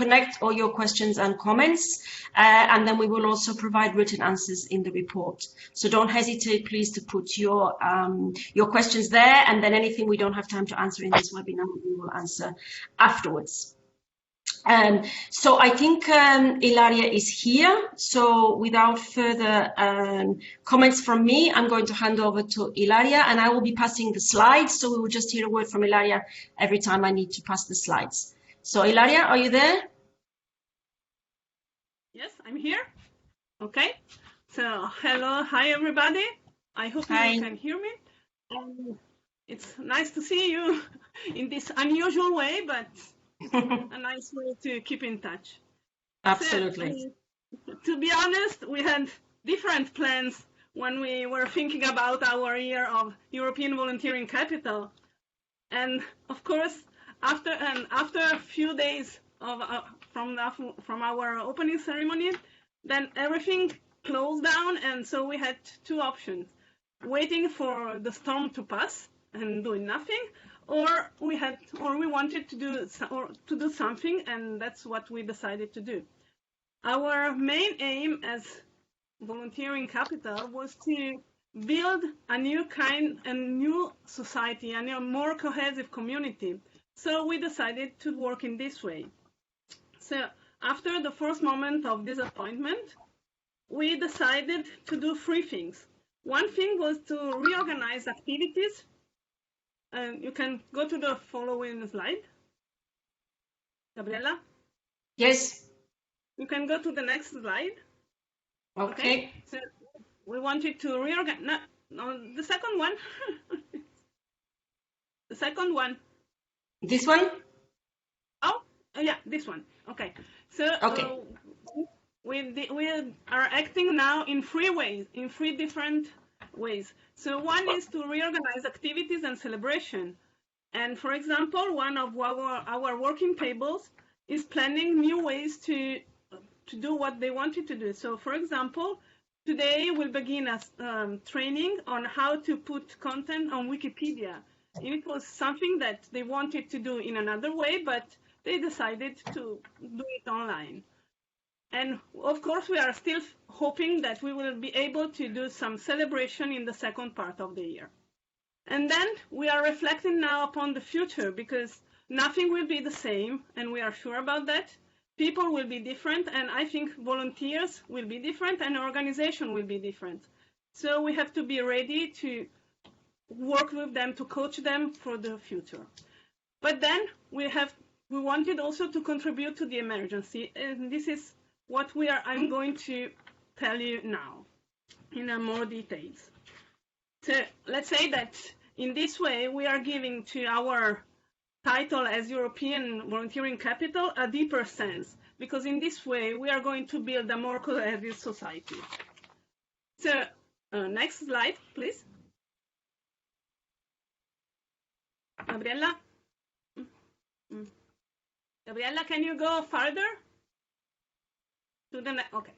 connect all your questions and comments, and then we will also provide written answers in the report. So don't hesitate, please, to put your questions there, and then anything we don't have time to answer in this webinar, we will answer afterwards. So I think Ilaria is here. So without further comments from me, I'm going to hand over to Ilaria, and I will be passing the slides. So we will just hear a word from Ilaria every time I need to pass the slides. So Ilaria, are you there? Yes, I'm here. Okay. So hello, hi everybody. I hope you can hear me. It's nice to see you in this unusual way, but a nice way to keep in touch. Absolutely. So, to be honest, we had different plans when we were thinking about our year of European Volunteering Capital. And of course, after a few days of from our opening ceremony, then everything closed down, and so we had two options: waiting for the storm to pass and doing nothing, or we wanted to do something, and that's what we decided to do. Our main aim as Volunteering Capital was to build a new society, a more cohesive community. So we decided to work in this way. So after the first moment of disappointment, we decided to do three things. One thing was to reorganize activities. And you can go to the following slide. Gabriela? Yes. You can go to the next slide. Okay. So we wanted to reorganize. No, the second one. The second one. This one? Oh, yeah, this one. Okay. So we are acting now in three different ways. So one is to reorganize activities and celebration. And for example, one of our working tables is planning new ways to do what they wanted to do. So for example, today we'll begin a training on how to put content on Wikipedia. It was something that they wanted to do in another way, but they decided to do it online. And of course, we are still hoping that we will be able to do some celebration in the second part of the year. And then we are reflecting now upon the future, because nothing will be the same, and we are sure about that. People will be different, and I think volunteers will be different, and organization will be different. So we have to be ready to work with them, to coach them for the future. But then we wanted also to contribute to the emergency, and this is what I'm going to tell you now in more details. So let's say that in this way, we are giving to our title as European Volunteering Capital a deeper sense, because in this way, we are going to build a more cohesive society. So next slide, please. Gabriela? Gabriela, can you go further? Okay.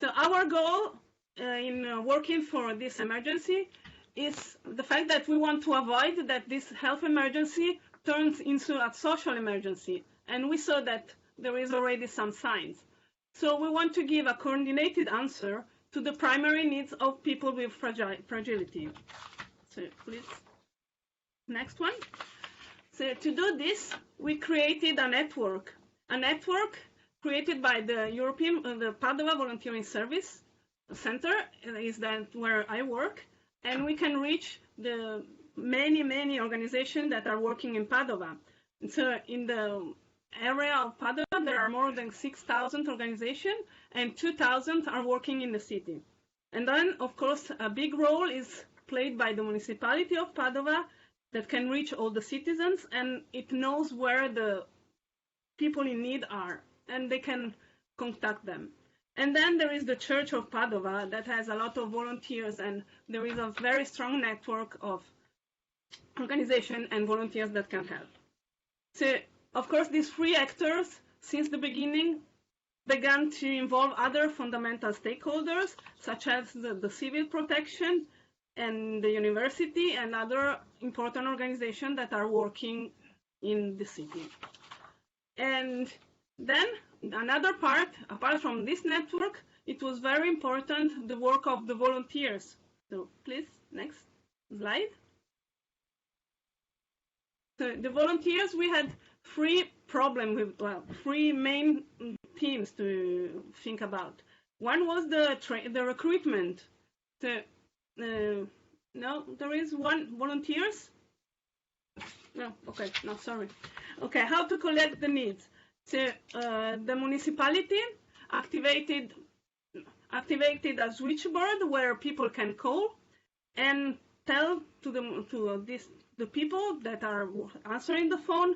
So our goal in working for this emergency is the fact that we want to avoid that this health emergency turns into a social emergency. And we saw that there is already some signs. So we want to give a coordinated answer to the primary needs of people with fragility. So please, next one. So to do this, we created a network created by the Padova Volunteering Service Center, is that where I work, and we can reach the many organizations that are working in Padova. And so in the area of Padova, there are more than 6,000 organizations, and 2,000 are working in the city. And then, of course, a big role is played by the municipality of Padova that can reach all the citizens, and it knows where the people in need are, and they can contact them. And then there is the Church of Padova that has a lot of volunteers, and there is a very strong network of organizations and volunteers that can help. So, of course, these three actors, since the beginning, began to involve other fundamental stakeholders, such as the civil protection and the university and other important organizations that are working in the city. And Then another part, apart from this network, it was very important, the work of the volunteers. So please, next slide. So the volunteers, we had three main themes to think about. One was the recruitment. No, there is one volunteers. No, okay, no, sorry. Okay, how to collect the needs. So the municipality activated a switchboard where people can call and tell to the people that are answering the phone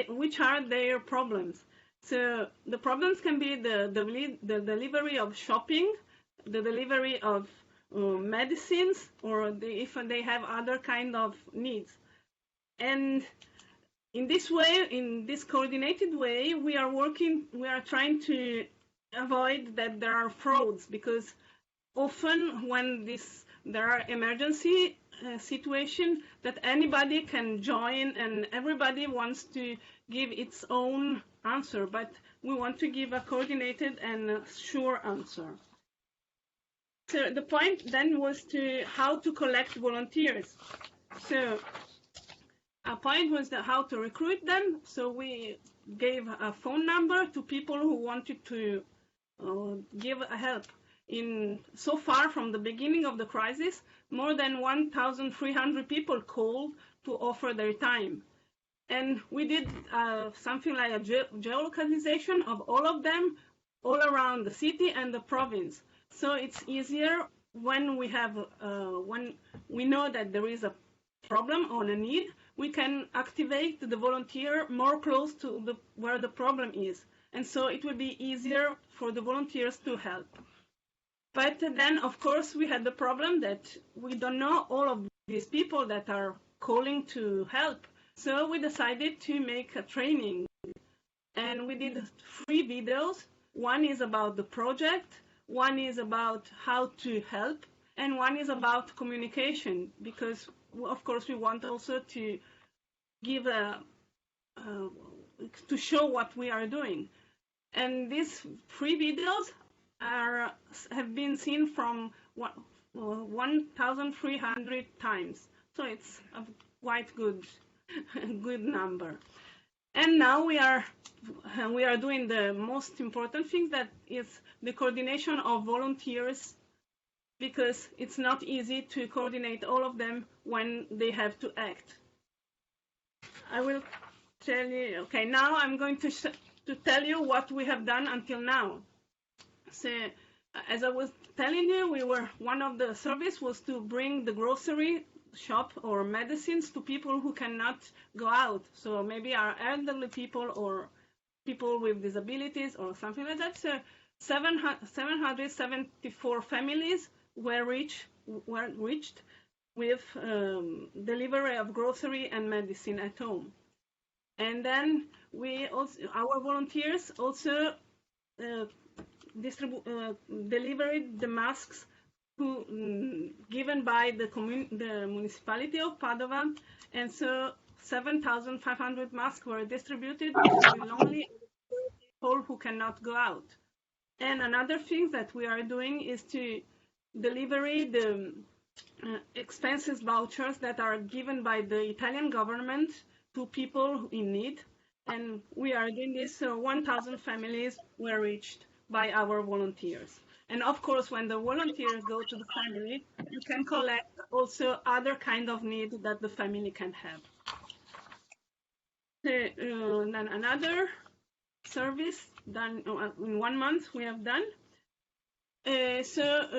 which are their problems. So the problems can be the delivery of shopping, the delivery of medicines, or if they have other kind of needs. And in this way, in this coordinated way, we are trying to avoid that there are frauds, because often when there are emergency situation that anybody can join and everybody wants to give its own answer, but we want to give a coordinated and sure answer. So the point then was how to collect volunteers. So a point was how to recruit them. So we gave a phone number to people who wanted to give help. So far from the beginning of the crisis, more than 1,300 people called to offer their time. And we did something like a geolocalization of all of them, all around the city and the province. So it's easier when when we know that there is a problem or a need, we can activate the volunteer more close to where the problem is. And so it will be easier for the volunteers to help. But then, of course, we had the problem that we don't know all of these people that are calling to help. So we decided to make a training. And we did 3 videos. One is about the project, one is about how to help, and one is about communication, because, of course, we want also to give to show what we are doing. And these 3 videos have been seen from 1,300 times. So it's a quite good number. And now we are doing the most important thing, that is the coordination of volunteers, because it's not easy to coordinate all of them when they have to act. I will tell you, okay, now I'm going to tell you what we have done until now. So, as I was telling you, one of the service was to bring the grocery shop or medicines to people who cannot go out. So maybe our elderly people or people with disabilities or something like that. So 774 families were reached with delivery of grocery and medicine at home. And then our volunteers also delivered the masks given by the municipality of Padova, and so 7,500 masks were distributed to only people who cannot go out. And another thing that we are doing is to deliver the expenses vouchers that are given by the Italian government to people in need. And we are doing this, so 1,000 families were reached by our volunteers. And of course, when the volunteers go to the family, you can collect also other kind of need that the family can have. Then another service done in 1 month we have done. It's a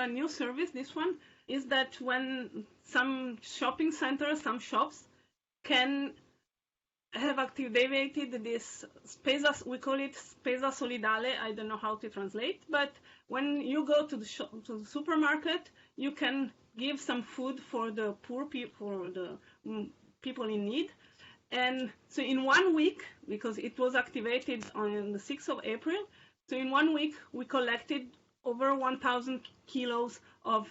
new service. This one is that when some shopping centers, some shops can have activated this spesa, we call it spesa solidale. I don't know how to translate, but when you go to the supermarket, you can give some food for the poor people, for the people in need. And so in 1 week, because it was activated on the 6th of April, so in 1 week we collected over 1,000 kilos of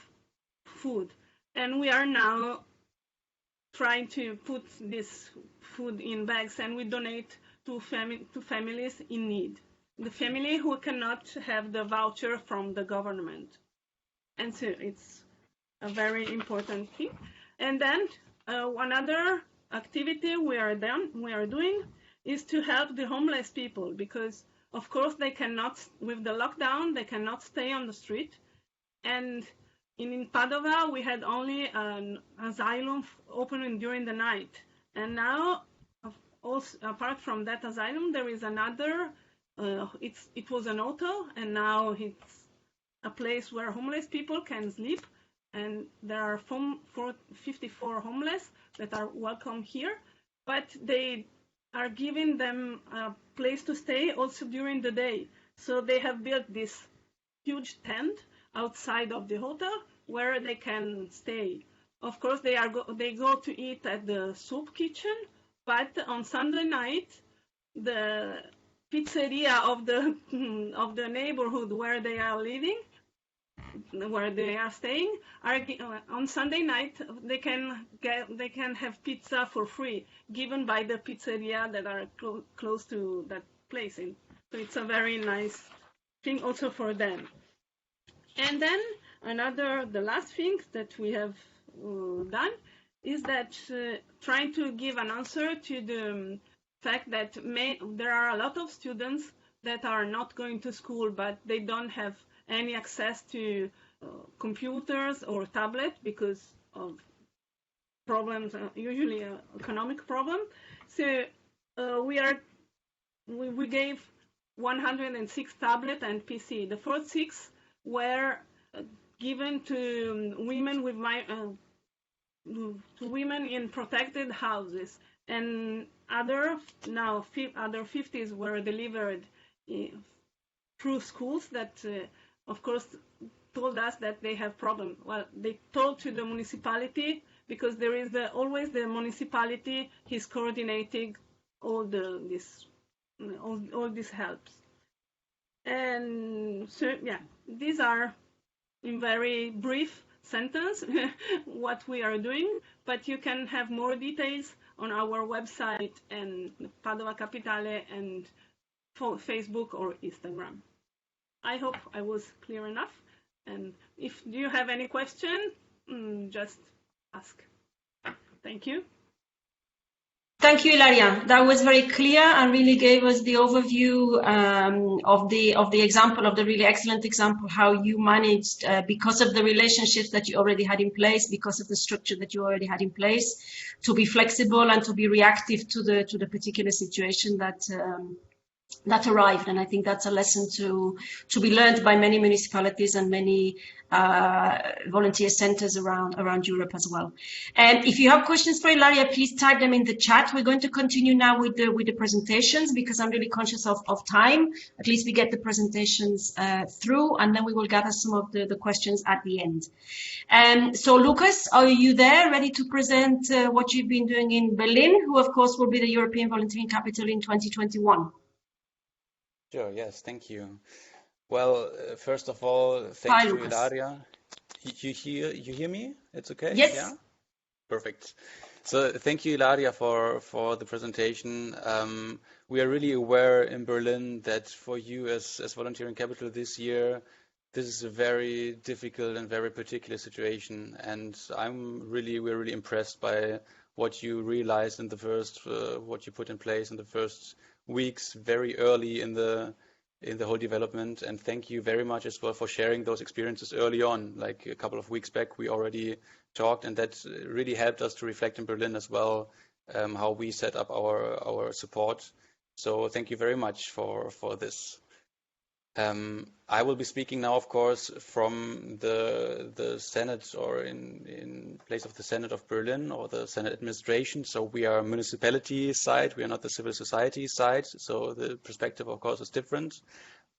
food, and we are now trying to put this food in bags, and we donate to families in need. The family who cannot have the voucher from the government. And so it's a very important thing. And then one other activity we are doing is to help the homeless people, because of course they cannot, with the lockdown, they cannot stay on the street. And in Padova, we had only an asylum opening during the night. And now, also, apart from that asylum, there is another, it was an hotel, and now it's a place where homeless people can sleep. And there are 54 homeless that are welcome here, but they are giving them a place to stay also during the day. So they have built this huge tent outside of the hotel where they can stay. Of course, they go to eat at the soup kitchen, but on Sunday night, the pizzeria of the neighborhood where they are living, where they are staying, on Sunday night they can have pizza for free, given by the pizzeria that are close to that place. So it's a very nice thing also for them. And then the last thing that we have done is that trying to give an answer to the fact that there are a lot of students that are not going to school, but they don't have any access to computers or tablet because of problems, usually economic problem. So we gave 106 tablet and PC. The first 6 were given to women with women in protected houses, and other 50s were delivered through schools that, of course, told us that they have problems. Well, they told to the municipality, because there is always the municipality is coordinating all these helps. And so, yeah, these are in very brief sentence what we are doing, but you can have more details on our website and Padova Capitale and Facebook or Instagram. I hope I was clear enough. And if you have any question, just ask. Thank you. Thank you, Ilaria. That was very clear and really gave us the overview of the example, of the really excellent example, how you managed, because of the relationships that you already had in place, because of the structure that you already had in place, to be flexible and to be reactive to the particular situation that arrived. And I think that's a lesson to be learned by many municipalities and many volunteer centers around Europe as well. And if you have questions for Ilaria, please type them in the chat. We're going to continue now with the presentations, because I'm really conscious of time. At least we get the presentations through, and then we will gather some of the questions at the end. So Lucas, are you there, ready to present what you've been doing in Berlin, who of course will be the European Volunteering Capital in 2021? Sure, yes, thank you. Well, first of all, thank you, Ilaria. You hear me? It's okay? Yes. Yeah? Perfect. So thank you, Ilaria, for the presentation. We are really aware in Berlin that for you as Volunteering Capital this year, this is a very difficult and very particular situation. And we're really impressed by what you realized in the first, what you put in place in the first weeks, very early in the whole development. And thank you very much as well for sharing those experiences early on. Like a couple of weeks back, we already talked, and that really helped us to reflect in Berlin as well, how we set up our support. So thank you very much for this. I will be speaking now, of course, from the Senate, or in place of the Senate of Berlin, or the Senate administration. So we are municipality side, we are not the civil society side. So the perspective, of course, is different.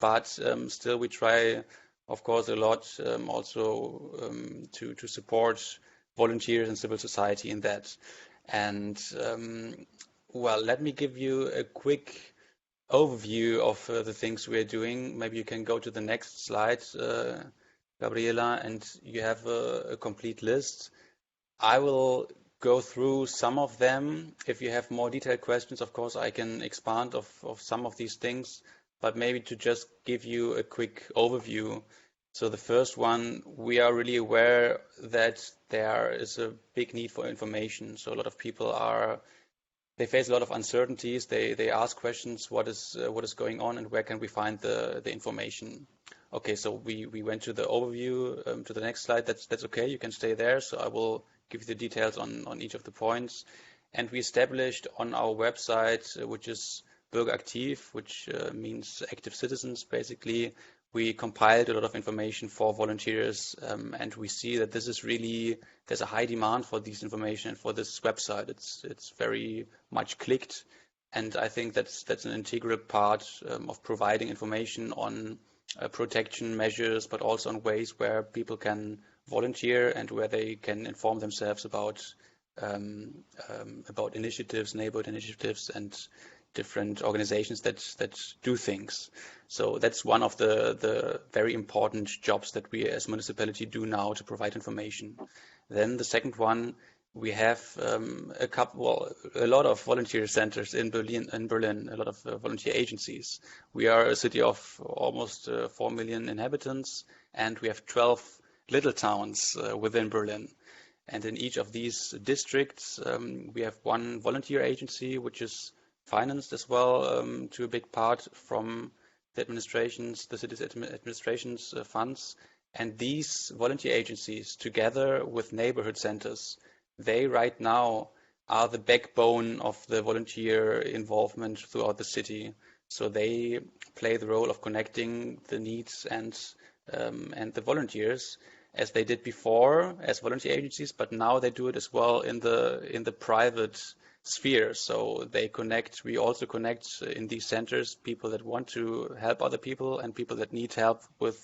But still, we try, of course, a lot also to support volunteers and civil society in that. And well, let me give you a quick overview of the things we're doing. Maybe you can go to the next slide, Gabriela, and you have a complete list. I will go through some of them. If you have more detailed questions, of course, I can expand of some of these things, but maybe to just give you a quick overview. So the first one, we are really aware that there is a big need for information. So a lot of people they face a lot of uncertainties. They ask questions, what is going on and where can we find the information? Okay, so we went to the overview, to the next slide. That's okay, you can stay there. So I will give you the details on each of the points. And we established on our website, which is Bürgeraktiv, which means active citizens, basically. We compiled a lot of information for volunteers, and we see that this is really, there's a high demand for this information and for this website. It's very much clicked, and I think that's an integral part of providing information on protection measures, but also on ways where people can volunteer and where they can inform themselves about initiatives, neighborhood initiatives, and different organizations that do things. So that's one of the very important jobs that we as municipality do now, to provide information. Then the second one, we have a lot of volunteer centers in Berlin, a lot of volunteer agencies. We are a city of almost 4 million inhabitants, and we have 12 little towns within Berlin. And in each of these districts, we have one volunteer agency, which is financed as well to a big part from the city's administration's funds. And these volunteer agencies, together with neighborhood centers, they right now are the backbone of the volunteer involvement throughout the city. So they play the role of connecting the needs and the volunteers, as they did before as volunteer agencies, but now they do it as well in the private sphere. So we also connect in these centers people that want to help other people and people that need help with,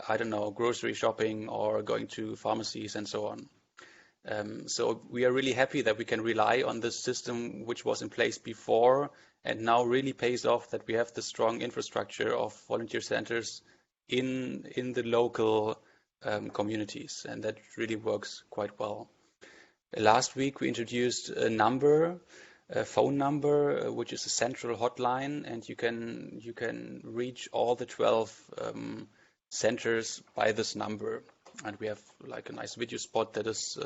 I don't know, grocery shopping or going to pharmacies and so on. So we are really happy that we can rely on this system which was in place before and now really pays off, that we have the strong infrastructure of volunteer centers in the local communities, and that really works quite well. Last week we introduced a phone number, which is a central hotline, and you can reach all the 12 centers by this number. And we have like a nice video spot that is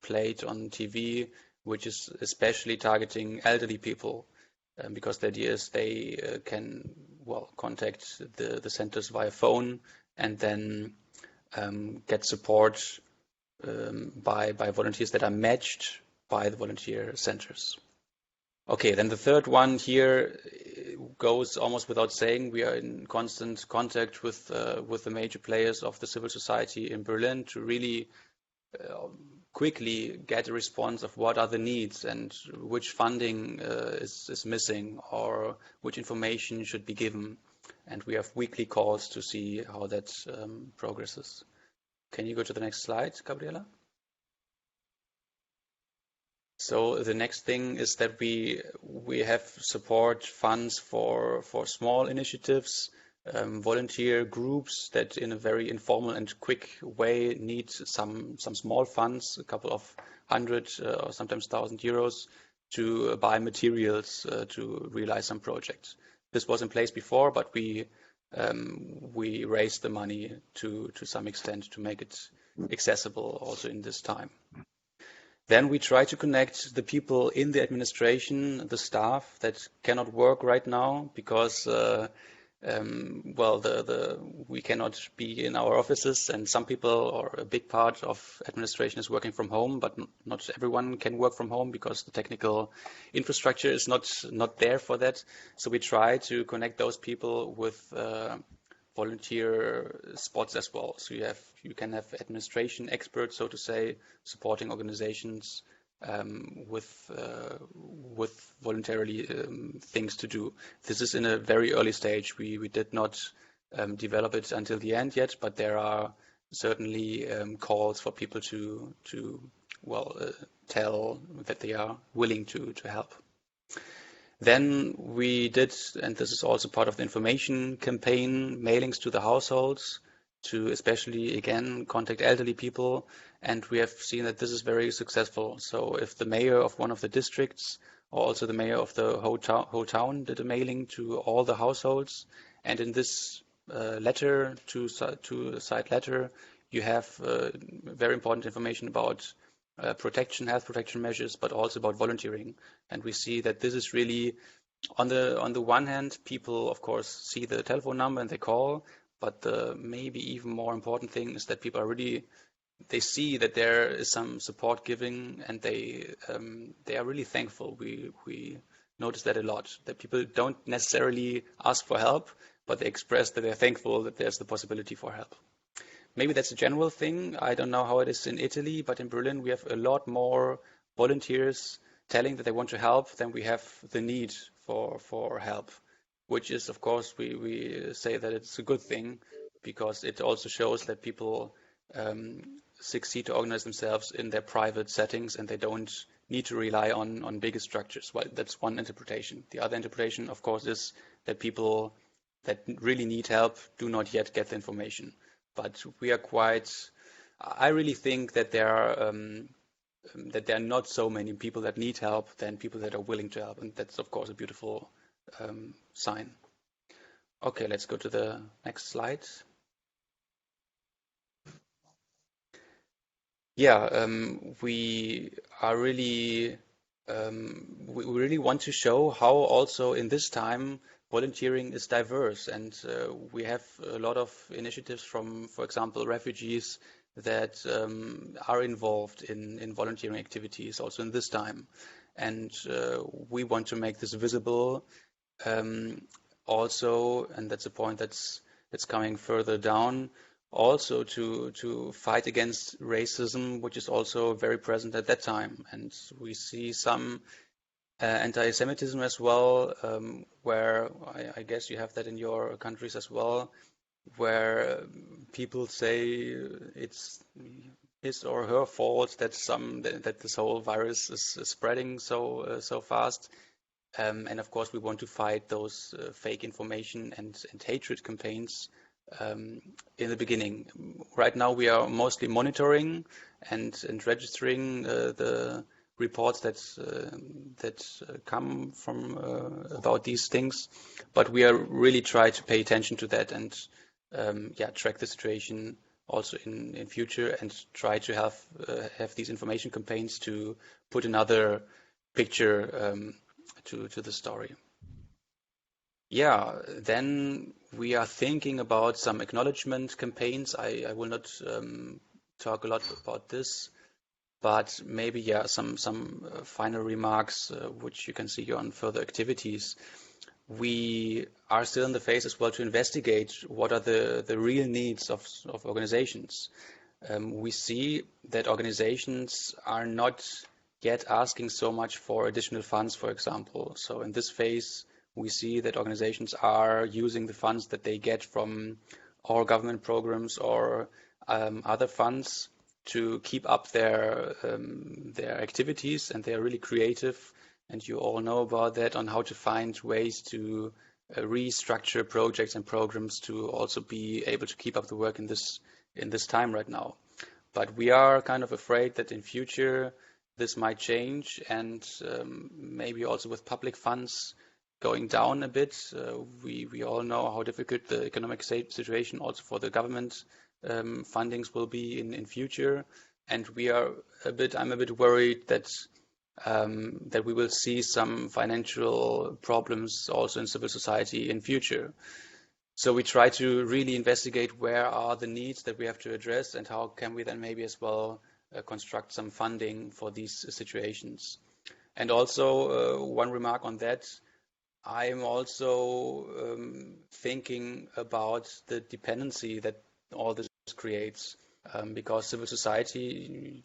played on TV, which is especially targeting elderly people, because the idea is they can contact the centers via phone and then get support by volunteers that are matched by the volunteer centers. Okay, then the third one here goes almost without saying. We are in constant contact with the major players of the civil society in Berlin to really quickly get a response of what are the needs and which funding is missing or which information should be given. And we have weekly calls to see how that progresses. Can you go to the next slide, Gabriela? So the next thing is that we have support funds for small initiatives, volunteer groups that in a very informal and quick way need some small funds, a couple of hundred or sometimes €1,000 to buy materials to realize some projects. This was in place before, but we raised the money to some extent to make it accessible also in this time. Then we try to connect the people in the administration, the staff that cannot work right now because we cannot be in our offices, and some people or a big part of administration is working from home, but not everyone can work from home because the technical infrastructure is not there for that. So we try to connect those people with volunteer spots as well. So you can have administration experts, so to say, supporting organizations with voluntarily things to do. This is in a very early stage. We did not develop it until the end yet, but there are certainly calls for people to tell that they are willing to help. Then we did, and this is also part of the information campaign, mailings to the households. to especially, again, contact elderly people. And we have seen that this is very successful. So if the mayor of one of the districts or also the mayor of the whole town did a mailing to all the households, and in this letter, two-side letter, you have very important information about health protection measures, but also about volunteering. And we see that this is really, on the one hand, people of course see the telephone number and they call, but the maybe even more important thing is that people are really, they see that there is some support giving, and they are really thankful. We notice that a lot, that people don't necessarily ask for help, but they express that they're thankful that there's the possibility for help. Maybe that's a general thing. I don't know how it is in Italy, but in Berlin we have a lot more volunteers telling that they want to help than we have the need for help, which is, of course, we say that it's a good thing, because it also shows that people succeed to organize themselves in their private settings, and they don't need to rely on bigger structures. Well, that's one interpretation. The other interpretation, of course, is that people that really need help do not yet get the information. But we are I really think that there are not so many people that need help than people that are willing to help. And that's, of course, a beautiful sign. Okay, let's go to the next slide. Yeah, we really want to show how also in this time volunteering is diverse, and we have a lot of initiatives from, for example, refugees that are involved in volunteering activities also in this time, and we want to make this visible also, and that's a point that's coming further down. Also to fight against racism, which is also very present at that time. And we see some anti-Semitism as well, where I guess you have that in your countries as well, where people say it's his or her fault that this whole virus is spreading so fast. And of course, we want to fight those fake information and hatred campaigns in the beginning. Right now, we are mostly monitoring and registering the reports that come from about these things, but we are really try to pay attention to that and track the situation also in future, and try to have these information campaigns to put another picture to the story. Yeah, then we are thinking about some acknowledgement campaigns. I will not talk a lot about this, but maybe some final remarks which you can see here on further activities. We are still in the phase as well to investigate what are the real needs of organizations. We see that organizations are not yet asking so much for additional funds, for example. So in this phase, we see that organizations are using the funds that they get from our government programs or other funds to keep up their activities, and they are really creative. And you all know about that, on how to find ways to restructure projects and programs to also be able to keep up the work in this time right now. But we are kind of afraid that in future this might change, and maybe also with public funds going down a bit. We all know how difficult the economic situation also for the government fundings will be in future, and I'm a bit worried that we will see some financial problems also in civil society in future. So we try to really investigate where are the needs that we have to address, and how can we then maybe as well construct some funding for these situations. And also one remark on that, I'm also thinking about the dependency that all this creates, because civil society,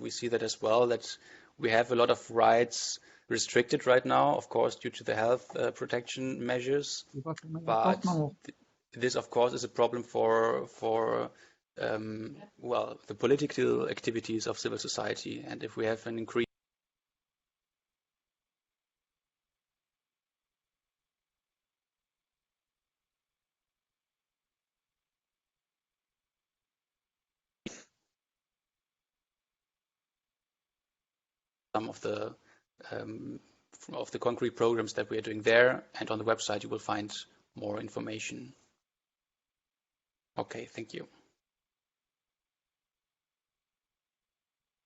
we see that as well, that we have a lot of rights restricted right now, of course, due to the health protection measures. But this, of course, is a problem for the political activities of civil society. And if we have an increase some of the concrete programs that we are doing there, and on the website you will find more information. Okay, thank you.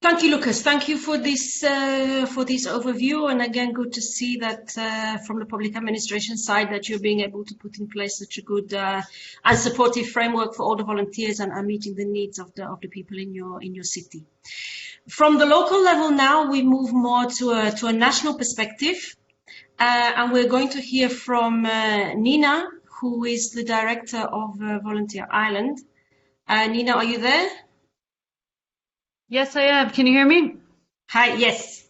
Thank you, Lucas. Thank you for this overview, and again, good to see that from the public administration side that you're being able to put in place such a good and supportive framework for all the volunteers and meeting the needs of the people in your city. From the local level now, we move more to a national perspective, and we're going to hear from Nina, who is the director of Volunteer Ireland. Nina, are you there? Yes, I am. Can you hear me? Hi, yes.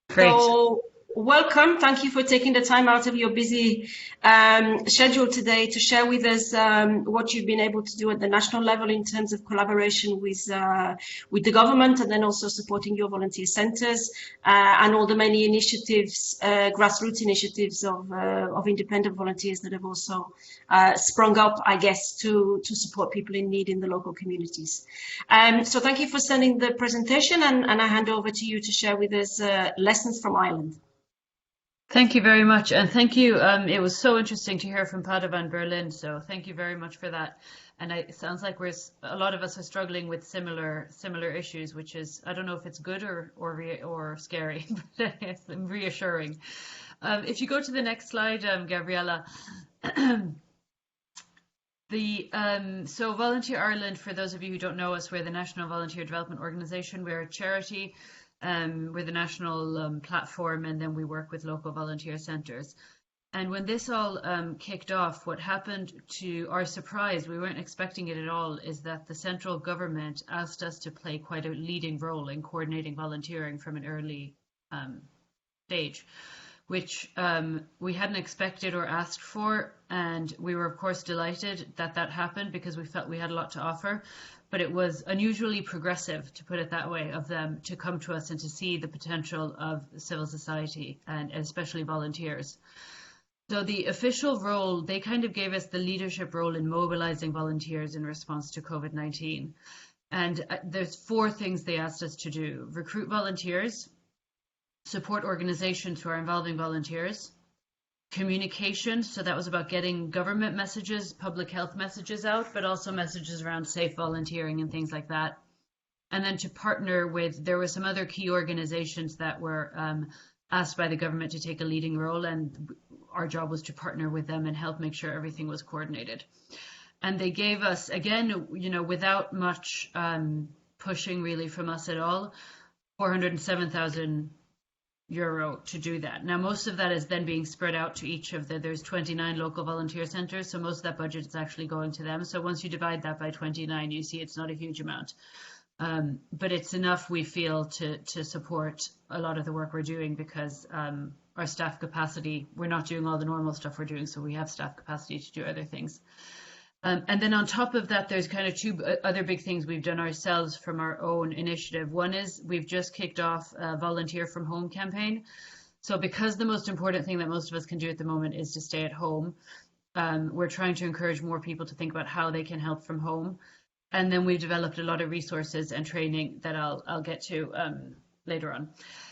Great. So, welcome. Thank you for taking the time out of your busy schedule today to share with us what you've been able to do at the national level in terms of collaboration with the government, and then also supporting your volunteer centres and all the many initiatives, grassroots initiatives of independent volunteers that have also sprung up, I guess, to support people in need in the local communities. So thank you for sending the presentation, and I hand over to you to share with us lessons from Ireland. Thank you very much, and thank you. It was so interesting to hear from Padova and Berlin, so thank you very much for that. And it sounds like a lot of us are struggling with similar issues, which is, I don't know if it's good or scary, but it's reassuring. If you go to the next slide, Gabriella. So Volunteer Ireland, for those of you who don't know us, we're the National Volunteer Development Organisation. We're a charity. We're the national platform, and then we work with local volunteer centres. And when this all kicked off, what happened, to our surprise, we weren't expecting it at all, is that the central government asked us to play quite a leading role in coordinating volunteering from an early stage, which we hadn't expected or asked for. And we were, of course, delighted that that happened because we felt we had a lot to offer. But it was unusually progressive, to put it that way, of them to come to us and to see the potential of civil society and especially volunteers. So the official role, they kind of gave us the leadership role in mobilizing volunteers in response to COVID-19. And there's 4 things they asked us to do: recruit volunteers, support organizations who are involving volunteers, communication, so that was about getting government messages, public health messages out, but also messages around safe volunteering and things like that. And then to partner with, there were some other key organizations that were asked by the government to take a leading role, and our job was to partner with them and help make sure everything was coordinated. And they gave us, again, without much pushing really from us at all, €407,000 to do that. Now, most of that is then being spread out to each of there's 29 local volunteer centres, so most of that budget is actually going to them. So once you divide that by 29, you see it's not a huge amount. But it's enough, we feel, to support a lot of the work we're doing, because our staff capacity, we're not doing all the normal stuff we're doing, so we have staff capacity to do other things. And then on top of that, there's kind of 2 other big things we've done ourselves from our own initiative. One is we've just kicked off a volunteer from home campaign. So because the most important thing that most of us can do at the moment is to stay at home, we're trying to encourage more people to think about how they can help from home. And then we've developed a lot of resources and training that I'll get to later on.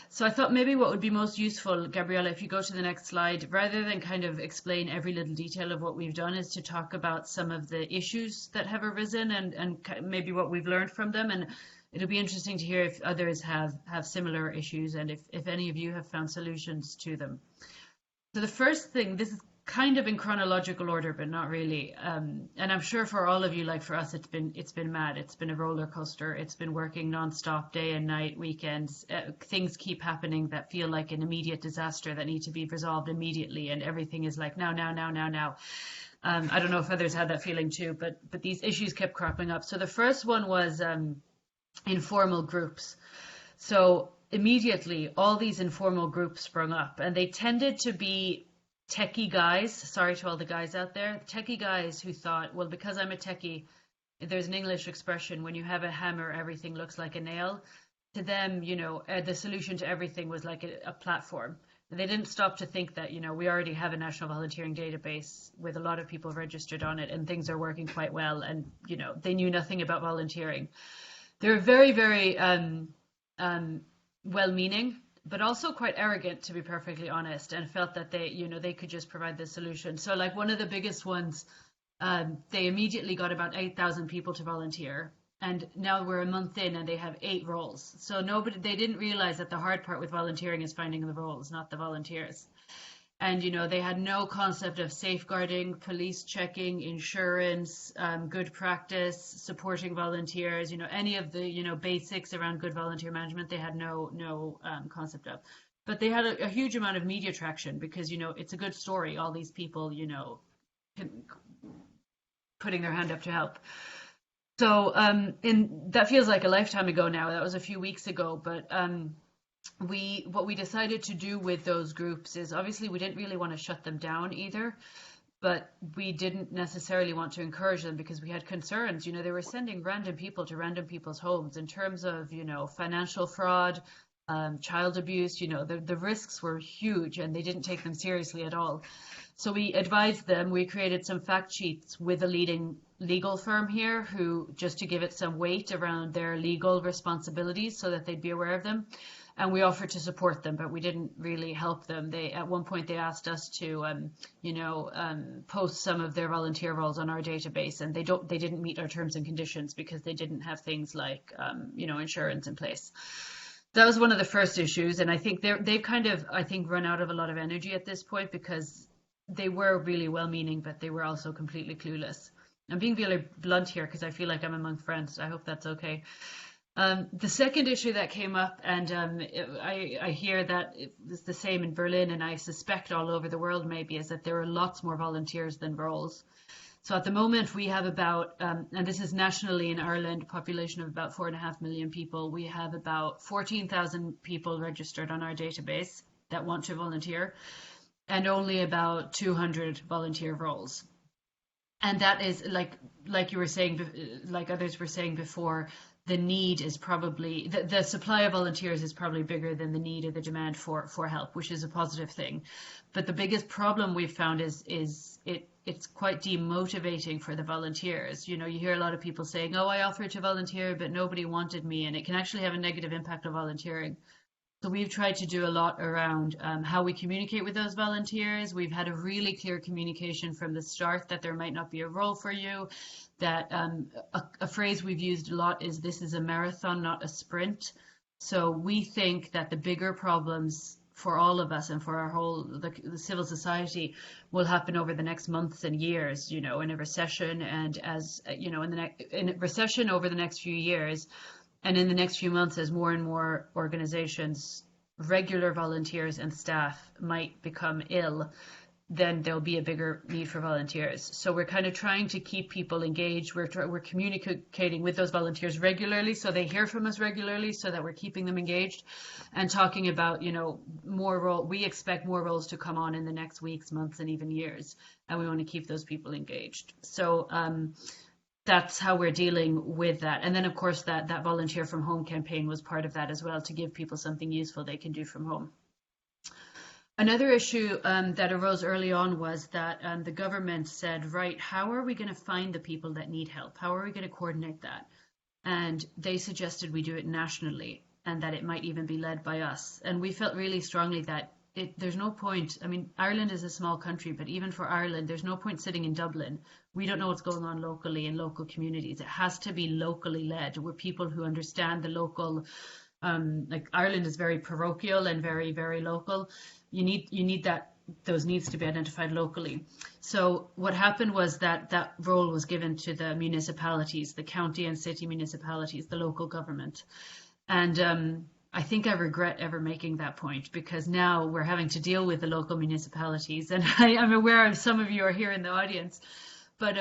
So I thought maybe what would be most useful, Gabriella, if you go to the next slide, rather than kind of explain every little detail of what we've done, is to talk about some of the issues that have arisen and maybe what we've learned from them. And it'll be interesting to hear if others have similar issues, and if any of you have found solutions to them. So the first thing, this is kind of in chronological order, but not really. And I'm sure for all of you, like for us, it's been mad. It's been a roller coaster. It's been working nonstop, day and night, weekends. Things keep happening that feel like an immediate disaster that need to be resolved immediately, and everything is like now. I don't know if others had that feeling too, but these issues kept cropping up. So the first one was informal groups. So immediately, all these informal groups sprung up, and they tended to be techie guys. Sorry to all the guys out there. Techie guys who thought, well, because I'm a techie, there's an English expression, when you have a hammer, everything looks like a nail. To them, the solution to everything was like a platform. And they didn't stop to think that, we already have a national volunteering database with a lot of people registered on it, and things are working quite well. And, they knew nothing about volunteering. They're very, very well-meaning, but also quite arrogant, to be perfectly honest, and felt that they could just provide the solution. So like one of the biggest ones, they immediately got about 8,000 people to volunteer. And now we're a month in and they have 8 roles. So they didn't realize that the hard part with volunteering is finding the roles, not the volunteers. And, they had no concept of safeguarding, police checking, insurance, good practice, supporting volunteers, any of the, basics around good volunteer management, they had no concept of. But they had a huge amount of media traction because, it's a good story. All these people, putting their hand up to help. So that feels like a lifetime ago now. That was a few weeks ago, but what we decided to do with those groups is obviously we didn't really want to shut them down either, but we didn't necessarily want to encourage them because we had concerns. They were sending random people to random people's homes in terms of, financial fraud, child abuse. The risks were huge and they didn't take them seriously at all. So we advised them, we created some fact sheets with a leading legal firm here who, just to give it some weight around their legal responsibilities so that they'd be aware of them. And we offered to support them, but we didn't really help them. At one point they asked us to, post some of their volunteer roles on our database, and they didn't meet our terms and conditions because they didn't have things like, insurance in place. That was one of the first issues, and I think they've kind of, run out of a lot of energy at this point because they were really well-meaning, but they were also completely clueless. I'm being really blunt here because I feel like I'm among friends. I hope that's okay. The second issue that came up, and I hear that it's the same in Berlin, and I suspect all over the world maybe, is that there are lots more volunteers than roles. So at the moment we have about, and this is nationally in Ireland, population of about 4.5 million people, we have about 14,000 people registered on our database that want to volunteer, and only about 200 volunteer roles. And that is like you were saying, like others were saying before, the need is probably, the supply of volunteers is probably bigger than the need or the demand for help, which is a positive thing. But the biggest problem we've found is it's quite demotivating for the volunteers. You hear a lot of people saying, oh, I offered to volunteer, but nobody wanted me. And it can actually have a negative impact on volunteering. So we've tried to do a lot around how we communicate with those volunteers. We've had a really clear communication from the start that there might not be a role for you, that a phrase we've used a lot is this is a marathon, not a sprint. So we think that the bigger problems for all of us and for our whole the civil society will happen over the next months and years, in a recession, and as in a recession over the next few years. And in the next few months, as more and more organizations, regular volunteers and staff might become ill, then there'll be a bigger need for volunteers. So we're kind of trying to keep people engaged. We're communicating with those volunteers regularly, so they hear from us regularly, so that we're keeping them engaged, and talking about, more role. We expect more roles to come on in the next weeks, months, and even years, and we want to keep those people engaged. So that's how we're dealing with that. And then, of course, that Volunteer from Home campaign was part of that as well, to give people something useful they can do from home. Another issue that arose early on was that the government said, right, how are we going to find the people that need help? How are we going to coordinate that? And they suggested we do it nationally, and that it might even be led by us. And we felt really strongly that there's no point. I mean, Ireland is a small country, but even for Ireland, there's no point sitting in Dublin. We don't know what's going on locally in local communities. It has to be locally led. We're people who understand the local, like Ireland is very parochial and very, very local. You need those needs to be identified locally. So what happened was that role was given to the municipalities, the county and city municipalities, the local government. And I think I regret ever making that point, because now we're having to deal with the local municipalities. And I'm aware of some of you are here in the audience, but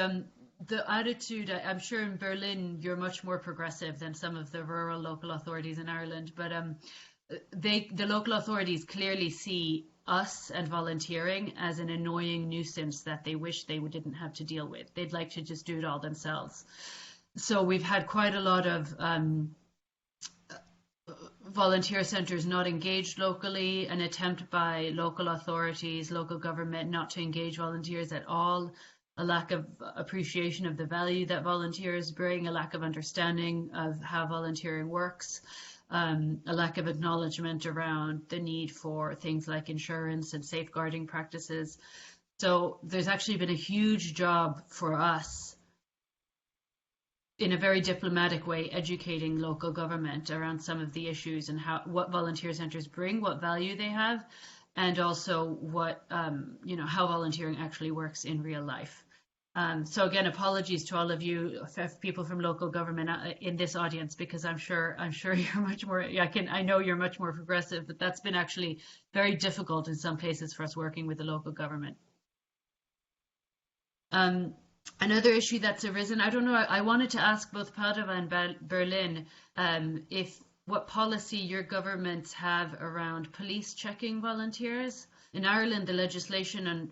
the attitude, I'm sure in Berlin, you're much more progressive than some of the rural local authorities in Ireland, but the local authorities clearly see us and volunteering as an annoying nuisance that they wish they didn't have to deal with. They'd like to just do it all themselves. So we've had quite a lot of volunteer centres not engaged locally, an attempt by local authorities, local government not to engage volunteers at all, a lack of appreciation of the value that volunteers bring, a lack of understanding of how volunteering works. a lack of acknowledgement around the need for things like insurance and safeguarding practices. So there's actually been a huge job for us in a very diplomatic way, educating local government around some of the issues and what volunteer centres bring, what value they have, and also what how volunteering actually works in real life. So again, apologies to all of you, people from local government in this audience, because I'm sure you're much more. I know you're much more progressive, but that's been actually very difficult in some places for us working with the local government. Another issue that's arisen, I don't know, I wanted to ask both Padova and Berlin what policy your governments have around police checking volunteers. In Ireland, the legislation in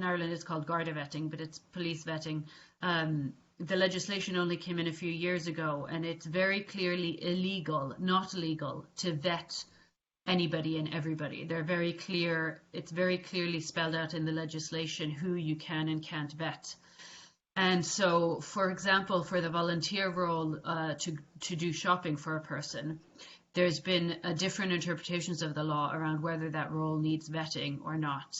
Ireland it's called Garda vetting, but it's police vetting. The legislation only came in a few years ago, and it's very clearly illegal, not legal, to vet anybody and everybody. They're very clear. It's very clearly spelled out in the legislation who you can and can't vet. And so, for example, for the volunteer role to do shopping for a person, there's been different interpretations of the law around whether that role needs vetting or not.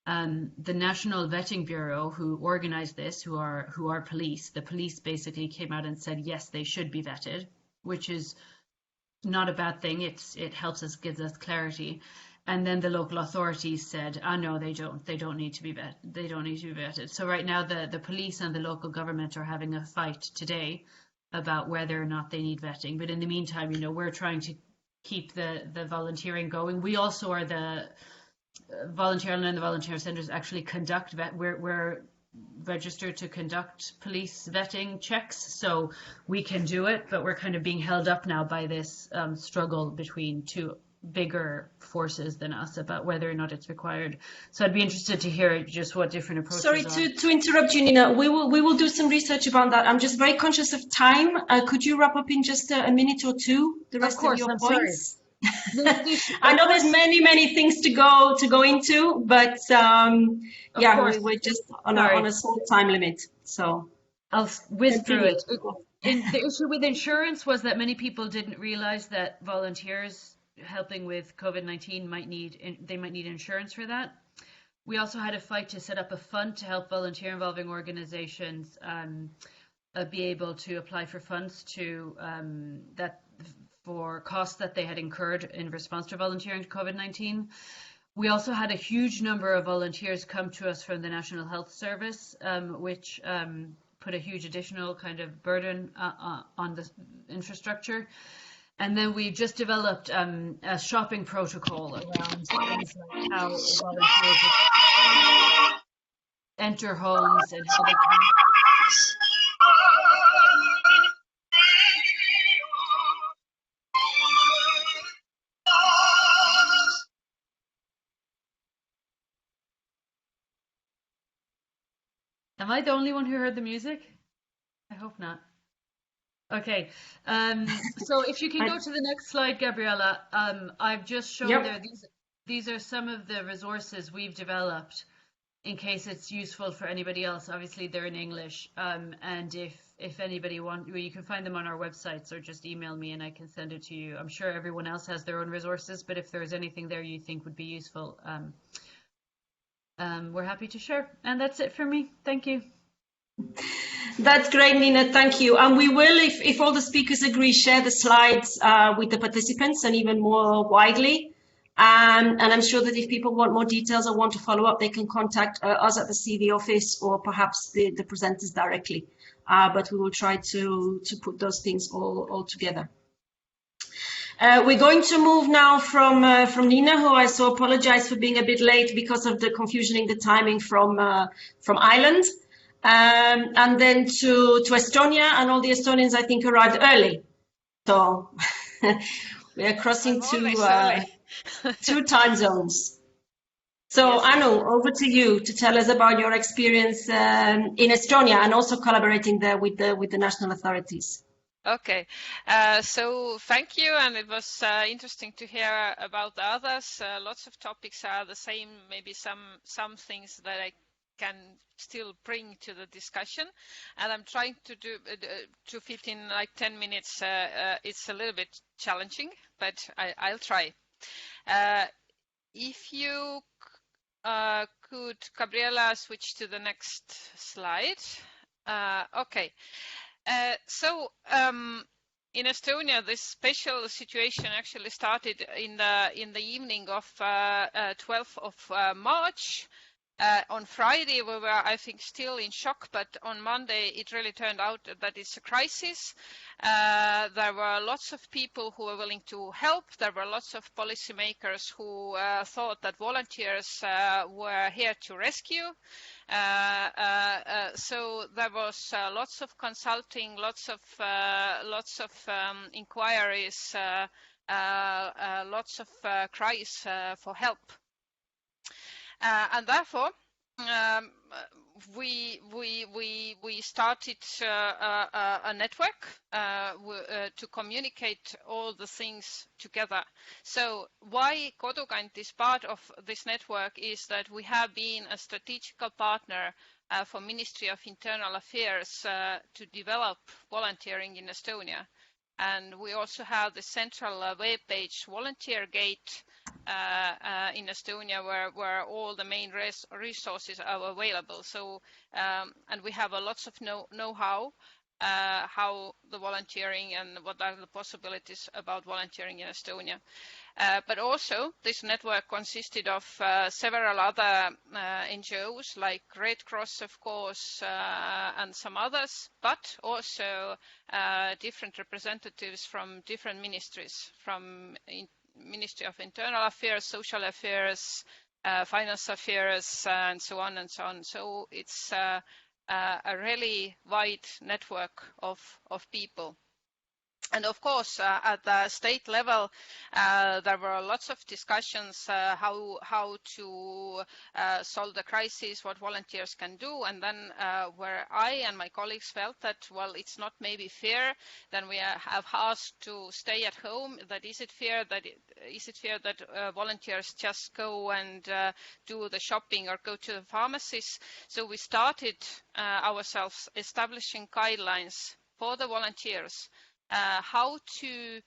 The National Vetting Bureau, who organized this, who are police, the police basically came out and said, yes, they should be vetted, which is not a bad thing. It helps us, gives us clarity. And then the local authorities said, no, they don't need to be vetted. They don't need to be vetted. So right now the police and the local government are having a fight today about whether or not they need vetting. But in the meantime, we're trying to keep the volunteering going. We also are the Volunteer Ireland and the volunteer centres actually conduct we're registered to conduct police vetting checks, so we can do it, but we're kind of being held up now by this struggle between two bigger forces than us about whether or not it's required. So I'd be interested to hear just what different approaches Sorry are. to interrupt you, Nina. We will do some research about that. I'm just very conscious of time. Could you wrap up in just a minute or two the rest of your points? I know there's many things to go into, but we're just on a small time limit. So I'll whiz through it. The issue with insurance was that many people didn't realize that volunteers helping with COVID-19 might need insurance for that. We also had a fight to set up a fund to help volunteer involving organizations be able to apply for funds for costs that they had incurred in response to volunteering to COVID-19. We also had a huge number of volunteers come to us from the National Health Service, which put a huge additional kind of burden on the infrastructure. And then we just developed a shopping protocol around things like how volunteers enter homes and how they can. Am I the only one who heard the music? I hope not. Okay, so if you can go to the next slide, Gabriella, I've just shown there, these are some of the resources we've developed in case it's useful for anybody else. Obviously they're in English, and if anybody wants, you can find them on our websites or just email me and I can send it to you. I'm sure everyone else has their own resources, but if there's anything there you think would be useful, we're happy to share. And that's it for me. Thank you. That's great, Nina. Thank you. And we will, if all the speakers agree, share the slides with the participants and even more widely. And I'm sure that if people want more details or want to follow up, they can contact us at the CEV office or perhaps the presenters directly. But we will try to put those things all together. We're going to move now from Nina, who I so apologize for being a bit late because of the confusion in the timing from Ireland. And then to Estonia, and all the Estonians I think arrived early. So we are crossing two time zones. So yes. Anu, over to you to tell us about your experience in Estonia and also collaborating there with the national authorities. Okay, so thank you, and it was interesting to hear about the others. Lots of topics are the same, maybe some things that I can still bring to the discussion. And I'm trying to do to fit in like 10 minutes. It's a little bit challenging, but I'll try. If you could, Gabriela, switch to the next slide. Okay. So in Estonia, this special situation actually started in the evening of 12th of March. On Friday, we were, I think, still in shock, but on Monday, it really turned out that it's a crisis. There were lots of people who were willing to help. There were lots of policymakers who thought that volunteers were here to rescue. So there was lots of consulting, lots of inquiries, lots of cries for help. And therefore, we started a network to communicate all the things together. So why Kodukant is part of this network is that we have been a strategical partner for Ministry of Internal Affairs to develop volunteering in Estonia. And we also have the central web page Volunteer Gate in Estonia, where all the main resources are available. So, and we have a lots of know-how how the volunteering and what are the possibilities about volunteering in Estonia. But also, this network consisted of several other NGOs, like Red Cross, of course, and some others, but also different representatives from different ministries, from Ministry of Internal Affairs, Social Affairs, Finance Affairs, and so on and so on. So it's a really wide network of people. And of course, at the state level, there were lots of discussions how to solve the crisis, what volunteers can do. And then where I and my colleagues felt that, well, it's not maybe fair, then we have asked to stay at home. That is it fair that volunteers just go and do the shopping or go to the pharmacies? So we started ourselves establishing guidelines for the volunteers. How to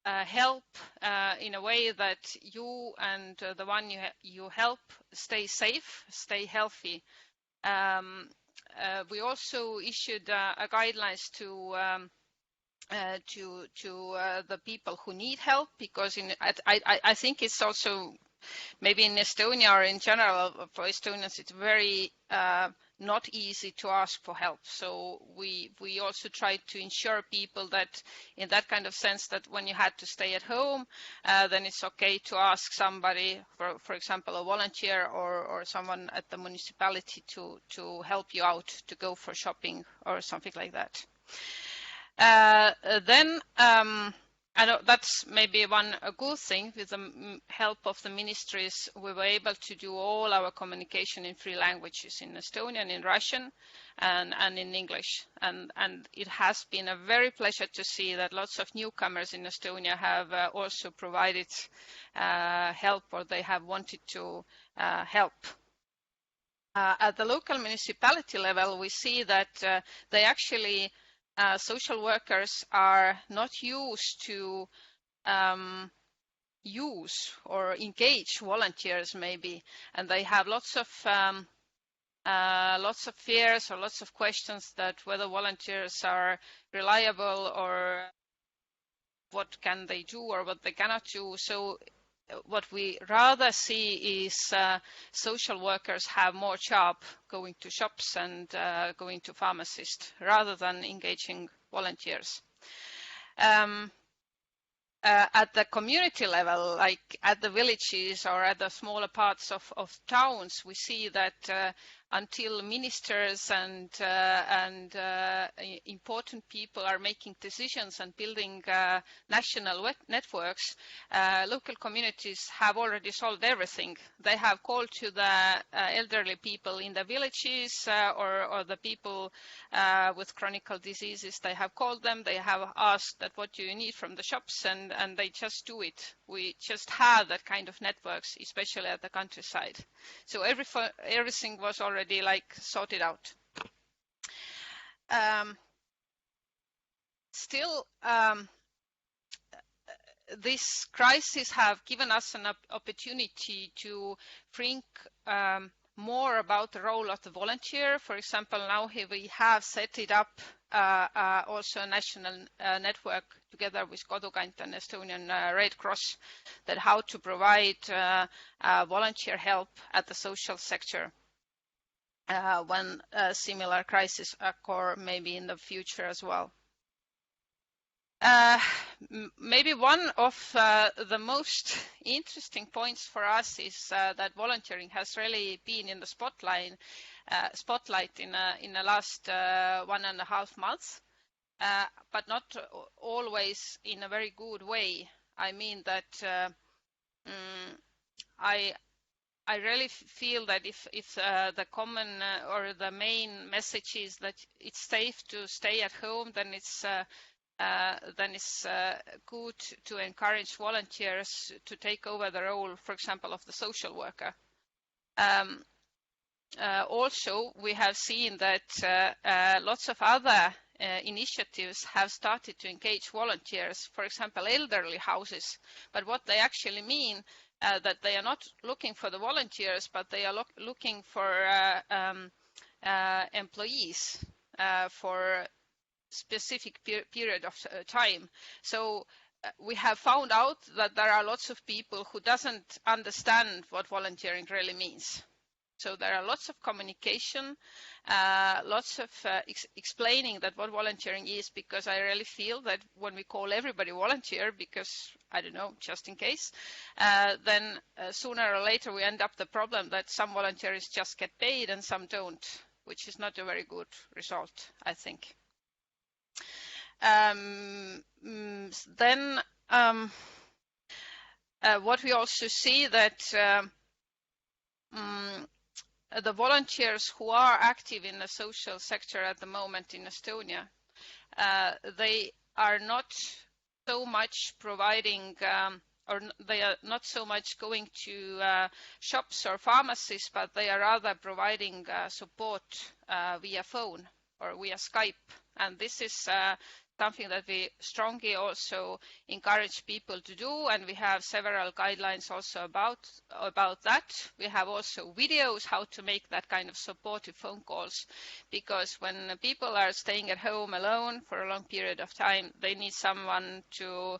help in a way that you and the one you help stay safe, stay healthy. We also issued guidelines to the people who need help, because I think it's also maybe in Estonia or in general for Estonians, it's very not easy to ask for help. So we also tried to ensure people that in that kind of sense that when you had to stay at home, then it's okay to ask somebody, for example, a volunteer or someone at the municipality to help you out to go for shopping or something like that. Then I know that's maybe a good thing. With the help of the ministries, we were able to do all our communication in 3 languages, in Estonian, in Russian, and in English. And it has been a very pleasure to see that lots of newcomers in Estonia have also provided help, or they have wanted to help. At the local municipality level, we see that they actually social workers are not used to use or engage volunteers maybe, and they have lots of fears or lots of questions that whether volunteers are reliable or what can they do or what they cannot do. So what we rather see is social workers have more job going to shops and going to pharmacists rather than engaging volunteers. At the community level, like at the villages or at the smaller parts of towns, we see that until ministers and important people are making decisions and building national networks, local communities have already solved everything. They have called to the elderly people in the villages or the people with chronic diseases. They have called them. They have asked that what do you need from the shops, and they just do it. We just have that kind of networks, especially at the countryside. So everything was already like sorted out. Still, this crisis have given us an opportunity to think more about the role of the volunteer. For example, now here we have set it up also a national network together with Kodukant and Estonian Red Cross, that how to provide volunteer help at the social sector when similar crises occur maybe in the future as well. Maybe one of the most interesting points for us is that volunteering has really been in the spotlight in the last 1.5 months, but not always in a very good way. I mean that I really feel that if the common or the main message is that it's safe to stay at home, then it's good to encourage volunteers to take over the role, for example, of the social worker. Also, we have seen that lots of other initiatives have started to engage volunteers, for example, elderly houses. But what they actually mean, that they are not looking for the volunteers, but they are looking for employees for specific period of time. So we have found out that there are lots of people who doesn't understand what volunteering really means. So there are lots of communication, lots of explaining that what volunteering is, because I really feel that when we call everybody volunteer, because, I don't know, just in case, then sooner or later we end up the problem that some volunteers just get paid and some don't, which is not a very good result, I think. Then what we also see that the volunteers who are active in the social sector at the moment in Estonia, they are not so much providing or they are not so much going to shops or pharmacies, but they are rather providing support via phone or via Skype. And this is something that we strongly also encourage people to do, and we have several guidelines also about that. We have also videos how to make that kind of supportive phone calls, because when people are staying at home alone for a long period of time, they need someone to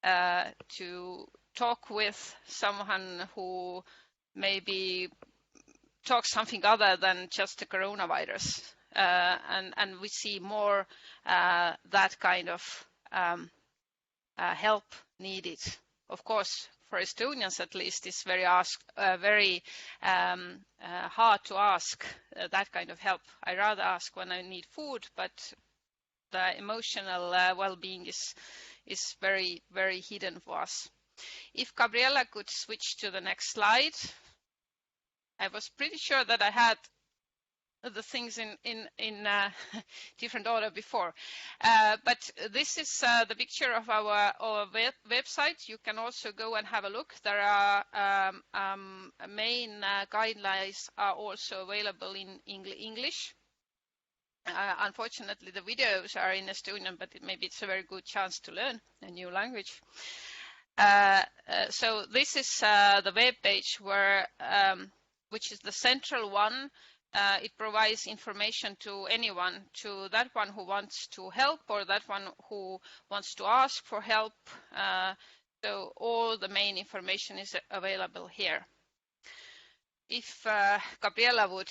talk with, someone who maybe talks something other than just the coronavirus. And we see more that kind of help needed. Of course, for Estonians at least, it's very hard to ask that kind of help. I rather ask when I need food, but the emotional well-being is very, very hidden for us. If Gabriella could switch to the next slide. I was pretty sure that I had the things in different order before. But this is the picture of our website. You can also go and have a look. There are main guidelines are also available in English. Unfortunately, the videos are in Estonian, but maybe it's a very good chance to learn a new language. So this is the web page where, which is the central one. It provides information to anyone, to that one who wants to help or that one who wants to ask for help. So all the main information is available here. If Gabriella would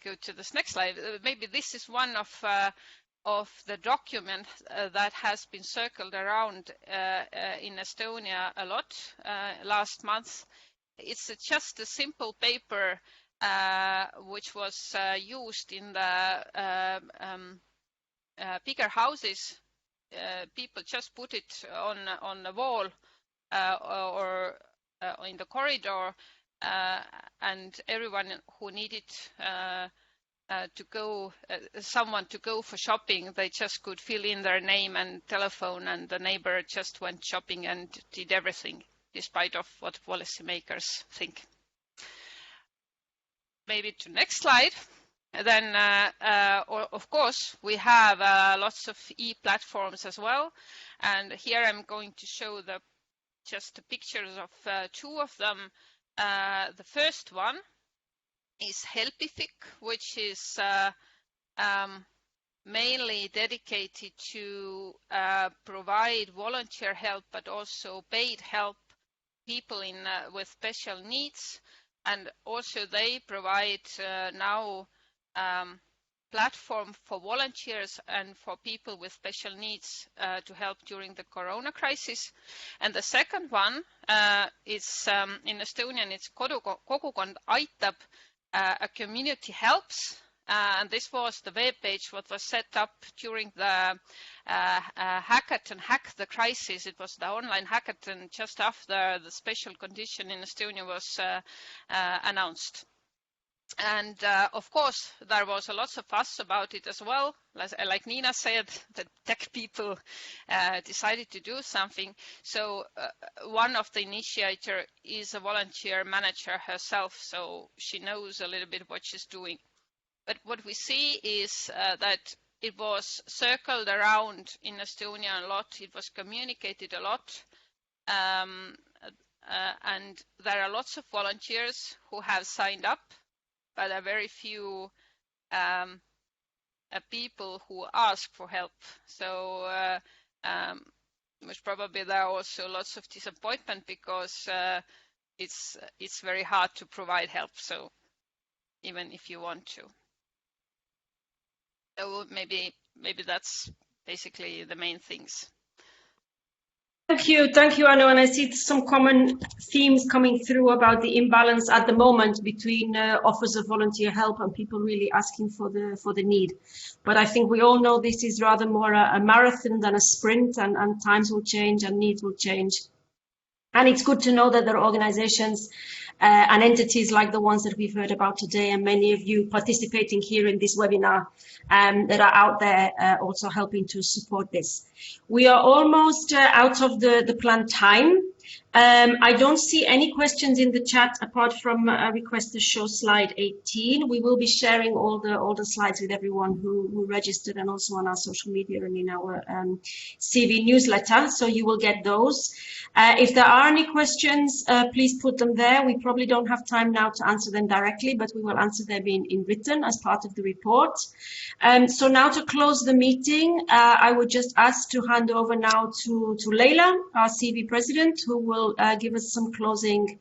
go to this next slide, maybe this is one of the document that has been circled around in Estonia a lot last month. It's just a simple paper which was used in the bigger houses. People just put it on the wall or in the corridor, and everyone who needed to go, someone to go for shopping, they just could fill in their name and telephone, and the neighbor just went shopping and did everything, despite of what policymakers think. Maybe to next slide. Then, of course, we have lots of e-platforms as well. And here I'm going to show just the pictures of two of them. The first one is Helpific, which is mainly dedicated to provide volunteer help, but also paid help people with special needs. And also they provide now platform for volunteers and for people with special needs to help during the corona crisis. And the second one is in Estonian, it's Kogukond Aitab, a community helps. And this was the web page what was set up during the hackathon, Hack the Crisis. It was the online hackathon just after the special condition in Estonia was announced. And of course, there was a lot of fuss about it as well. Like Nina said, the tech people decided to do something. So one of the initiator is a volunteer manager herself, so she knows a little bit what she's doing. But what we see is that it was circled around in Estonia a lot. It was communicated a lot. And there are lots of volunteers who have signed up, but there are very few people who ask for help. So most probably there are also lots of disappointment because it's very hard to provide help. So even if you want to. So maybe that's basically the main things. Thank you, Anu. And I see some common themes coming through about the imbalance at the moment between offers of volunteer help and people really asking for the need. But I think we all know this is rather more a marathon than a sprint, and times will change and needs will change. And it's good to know that there are organizations and entities like the ones that we've heard about today, and many of you participating here in this webinar that are out there also helping to support this. We are almost out of the planned time. I don't see any questions in the chat apart from a request to show slide 18. We will be sharing all the slides with everyone who registered, and also on our social media and in our CEV newsletter, so you will get those. If there are any questions, please put them there. We probably don't have time now to answer them directly, but we will answer them in written as part of the report. So now to close the meeting, I would just ask to hand over now to Leila, our CEV president, who will give us some closing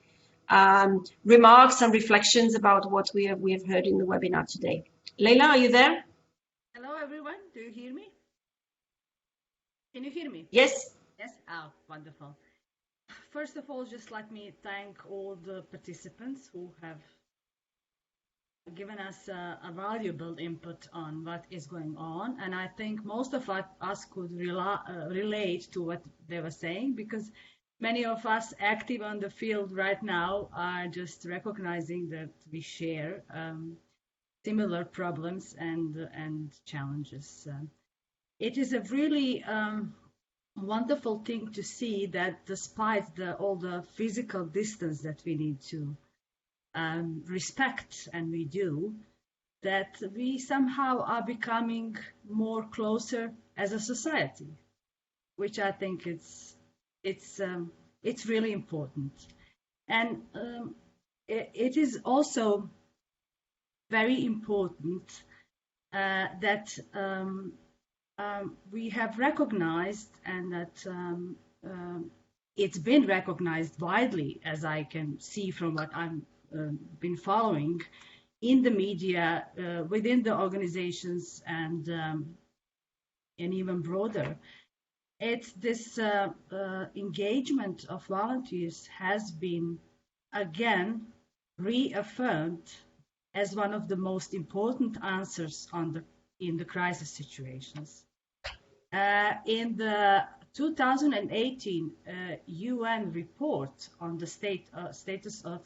remarks and reflections about what we have heard in the webinar today. Leila, are you there? Hello, everyone. Do you hear me? Can you hear me? Yes. Yes? Oh, wonderful. First of all, just let me thank all the participants who have given us a valuable input on what is going on. And I think most of us could relate to what they were saying, because many of us active on the field right now are just recognizing that we share similar problems and challenges. It is a really wonderful thing to see that despite all the physical distance that we need to respect, and we do, that we somehow are becoming more closer as a society, which I think it's really important. And it is also very important that we have recognized, and that it's been recognized widely, as I can see from what I've been following in the media, within the organizations, and even broader. It's this engagement of volunteers has been again reaffirmed as one of the most important answers in the crisis situations. In the 2018 UN report on the status of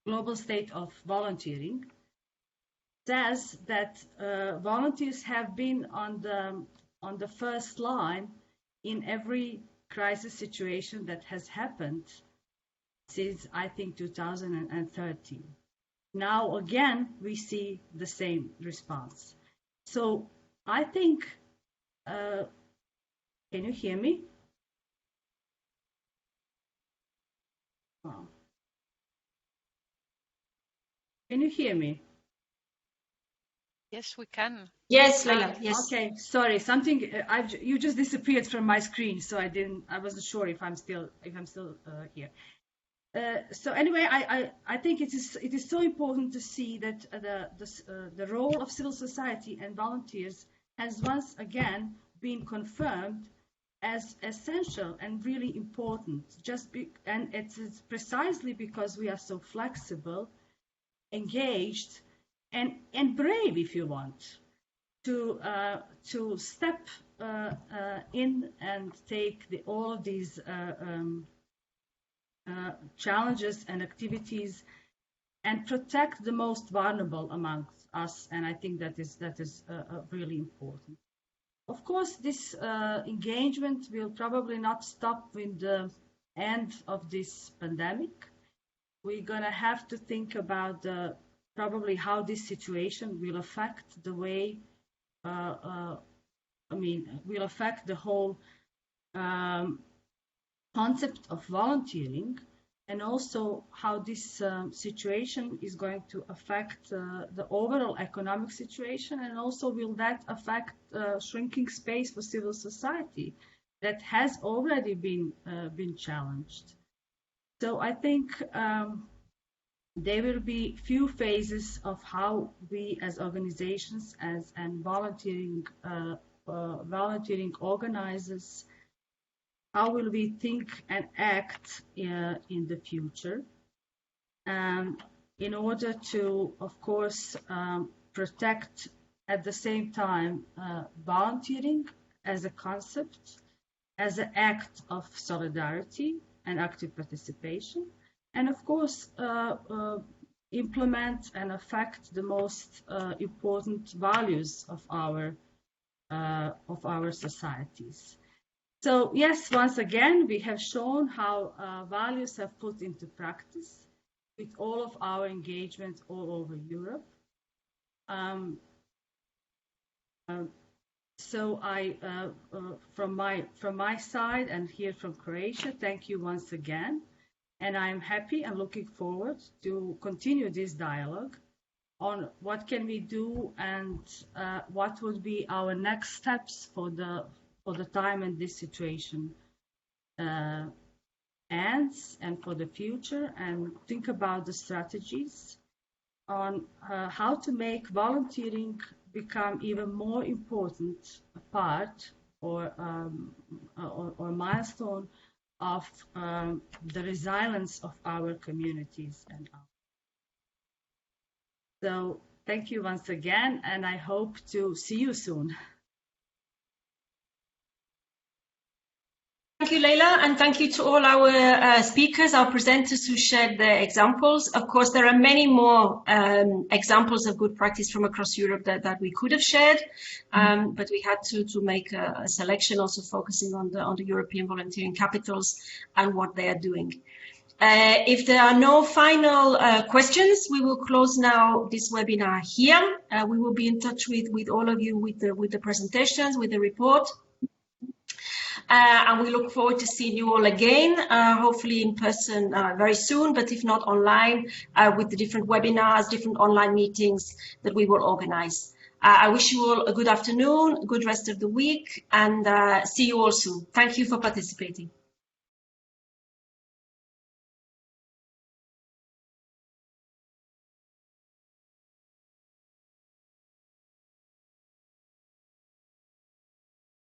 global state of volunteering, says that volunteers have been on the first line in every crisis situation that has happened since, I think, 2013. Now again we see the same response. So I think, can you hear me? Oh. Can you hear me? Yes, we can. Yes, Leila. Yes. Okay. Sorry. Something. You just disappeared from my screen, so I wasn't sure if I'm still here. So anyway, I think it is so important to see that the role of civil society and volunteers has once again been confirmed as essential and really important. And it's precisely because we are so flexible, engaged, and brave, if you want, to step in and take all of these challenges and activities and protect the most vulnerable amongst us. And I think that is really important. Of course, this engagement will probably not stop with the end of this pandemic. We're gonna have to think about probably how this situation will affect the way, will affect the whole concept of volunteering, and also how this situation is going to affect the overall economic situation, and also will that affect shrinking space for civil society that has already been challenged. So I think there will be few phases of how we as organizations and volunteering organizers, how will we think and act in the future, in order to, of course, protect at the same time volunteering as a concept, as an act of solidarity and active participation, and of course implement and affect the most important values of our societies. So yes, once again, we have shown how values have put into practice with all of our engagements all over Europe. So I, from my side and here from Croatia, thank you once again. And I'm happy and looking forward to continue this dialogue on what can we do and what would be our next steps for the time and this situation ends, and for the future, and think about the strategies on how to make volunteering become even more important part or milestone of the resilience of our communities. And so thank you once again, and I hope to see you soon. Thank you, Leila, and thank you to all our speakers, our presenters who shared their examples. Of course, there are many more examples of good practice from across Europe that we could have shared, but we had to make a selection, also focusing on the European volunteering capitals and what they are doing. If there are no final questions, we will close now this webinar here. We will be in touch with all of you with the presentations, with the report. And we look forward to seeing you all again, hopefully in person very soon, but if not online, with the different webinars, different online meetings that we will organize. I wish you all a good afternoon, a good rest of the week, and see you all soon. Thank you for participating.